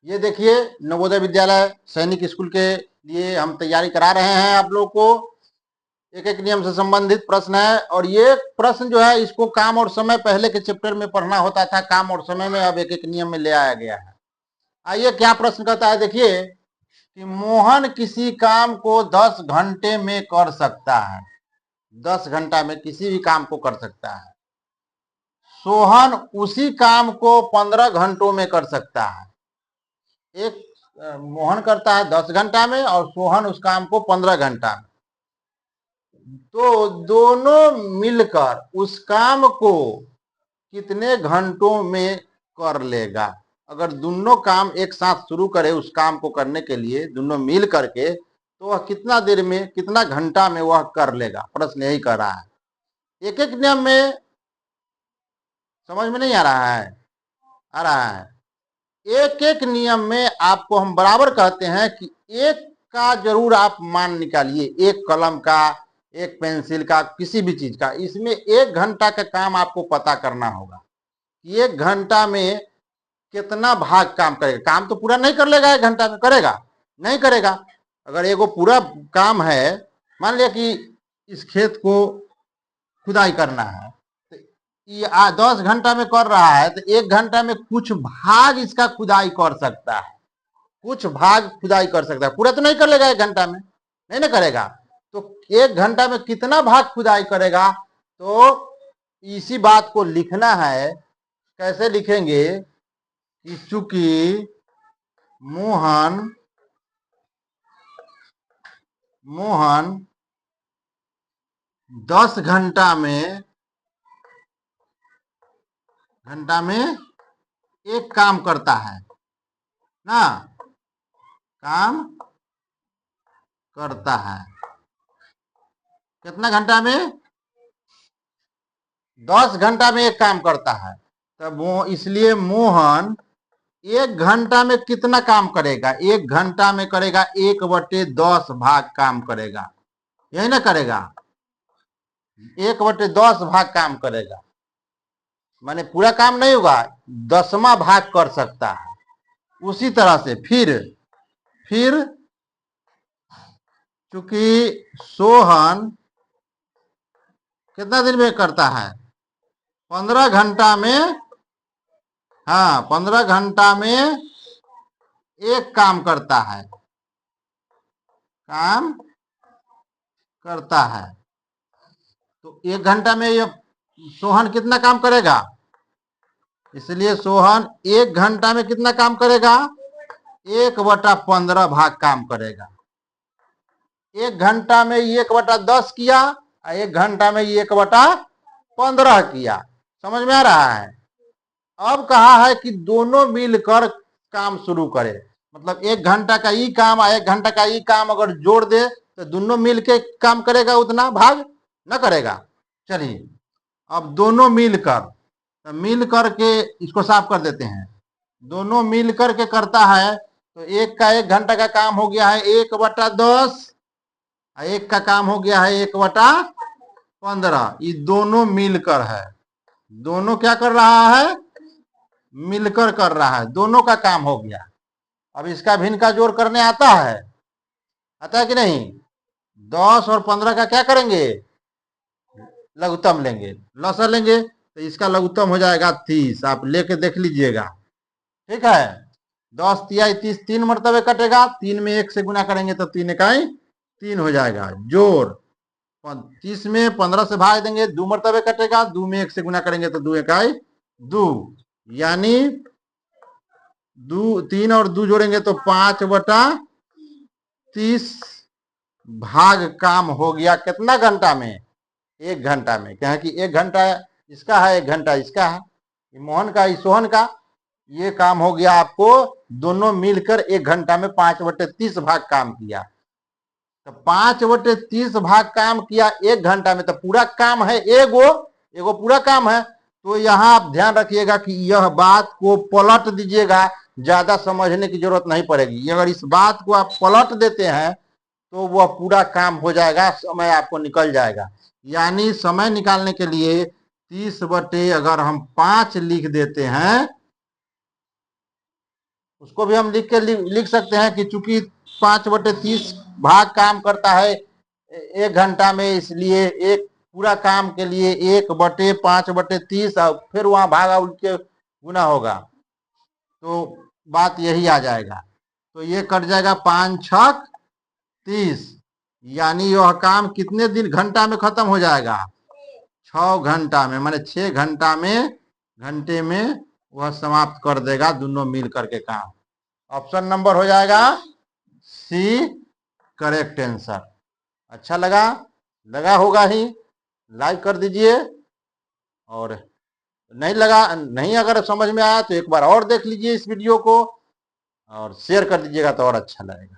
ये देखिए, नवोदय विद्यालय सैनिक स्कूल के लिए हम तैयारी करा रहे हैं आप लोग को। एक एक नियम से संबंधित प्रश्न है, और ये प्रश्न जो है इसको काम और समय पहले के चैप्टर में पढ़ना होता था, काम और समय में अब एक एक नियम में ले आया गया है। आइए क्या प्रश्न कहता है, देखिए कि मोहन किसी काम को 10 घंटे में कर सकता है। 10 घंटा में किसी भी काम को कर सकता है। सोहन उसी काम को 15 घंटों में कर सकता है। एक मोहन करता है 10 घंटा में और सोहन उस काम को 15 घंटा में। तो दोनों मिलकर उस काम को कितने घंटों में कर लेगा? अगर दोनों काम एक साथ शुरू करे उस काम को करने के लिए, दोनों मिल करके, तो वह कितना देर में, कितना घंटा में वह कर लेगा? प्रश्न यही कर रहा है। एक एक नियम में समझ में नहीं आ रहा है? आ रहा है। एक एक नियम में आपको हम बराबर कहते हैं कि एक का जरूर आप मान निकालिए, एक कलम का, एक पेंसिल का, किसी भी चीज का। इसमें 1 घंटा का काम आपको पता करना होगा कि 1 घंटा में कितना भाग काम करेगा। काम तो पूरा नहीं कर लेगा 1 घंटा में, करेगा? नहीं करेगा। अगर एगो पूरा काम है, मान लिया कि इस खेत को खुदाई करना है, तो ये 10 घंटा में कर रहा है, तो 1 घंटा में कुछ भाग इसका खुदाई कर सकता है, कुछ भाग खुदाई कर सकता है। पूरा तो नहीं कर लेगा 1 घंटा में, नहीं ना करेगा। तो 1 घंटा में कितना भाग खुदाई करेगा? तो इसी बात को लिखना है। कैसे लिखेंगे कि चूंकि मोहन 10 घंटा में एक काम करता है ना, काम करता है कितना घंटा में? 10 घंटा में एक काम करता है। तब वो इसलिए मोहन 1 घंटा में कितना काम करेगा? 1 घंटा में करेगा 1/10 भाग काम करेगा, यही ना करेगा? 1/10 भाग काम करेगा, माने पूरा काम नहीं होगा, 10वां भाग कर सकता है। उसी तरह से फिर चूंकि सोहन कितना दिन में करता है? 15 घंटा में। हाँ, 15 घंटा में एक काम करता है, काम करता है। तो 1 घंटा में ये सोहन कितना काम करेगा? इसलिए सोहन 1 घंटा में कितना काम करेगा? 1/15 भाग काम करेगा। 1 घंटा में 1/10 किया और 1 घंटा में 1/15 किया। समझ में आ रहा है? अब कहा है कि दोनों मिलकर काम शुरू करे, मतलब 1 घंटा का ई काम और 1 घंटा का ई काम अगर जोड़ दे तो दोनों मिलकर काम करेगा, उतना भाग न करेगा। चलिए, अब दोनों मिलकर, तो मिल करके इसको साफ कर देते हैं। दोनों मिल करके करता है, तो एक का 1 घंटा का काम हो गया है 1/10, एक का काम हो गया है 1/15। ये दोनों मिलकर है, दोनों क्या कर रहा है? मिलकर कर रहा है, दोनों का काम हो गया। अब इसका भिन्न का जोड़ करने आता है? आता है कि नहीं? 10 और 15 का क्या करेंगे? लघुत्तम लेंगे, लसा लेंगे, तो इसका लघुत्तम हो जाएगा 30। आप लेके देख लीजिएगा, ठीक है? 10 तिहाई 30, 3 मरतबे कटेगा। 3 में 1 से गुना करेंगे तो 3 इकाई 3 हो जाएगा। जोड़ 30 में 15 से भाग देंगे, 2 मरतबे कटेगा। 2 में 1 से गुना करेंगे तो 2 इकाई 2, यानी 3 और 2 जोड़ेंगे तो 5/30 भाग काम हो गया। कितना घंटा में? 1 घंटा में। क्या है कि 1 घंटा इसका है, 1 घंटा इसका है, मोहन का, सोहन का। ये काम हो गया आपको, दोनों मिलकर 1 घंटा में 5/30 भाग काम किया। तो 5/30 भाग काम किया 1 घंटा में, तो पूरा काम है एगो पूरा काम है। तो यहाँ आप ध्यान रखिएगा कि यह बात को पलट दीजिएगा, ज्यादा समझने की जरूरत नहीं पड़ेगी। अगर इस बात को आप पलट देते हैं तो वह पूरा काम हो जाएगा, समय आपको निकल जाएगा। यानी समय निकालने के लिए 30 बटे अगर हम 5 लिख देते हैं, उसको भी हम लिख सकते हैं कि चूंकि 5/30 भाग काम करता है 1 घंटा में, इसलिए एक पूरा काम के लिए 1/5/30 और फिर वहां भागा उनके गुना होगा, तो बात यही आ जाएगा। तो ये कट जाएगा 5×6=30, यानी यह काम कितने दिन घंटा में खत्म हो जाएगा? 6 घंटा में, माने 6 घंटा में, घंटे में वह समाप्त कर देगा दोनों मिल करके काम। ऑप्शन नंबर हो जाएगा सी करेक्ट आंसर। अच्छा लगा होगा ही, लाइक कर दीजिए, और नहीं अगर समझ में आया तो एक बार और देख लीजिए इस वीडियो को, और शेयर कर दीजिएगा तो और अच्छा लगेगा।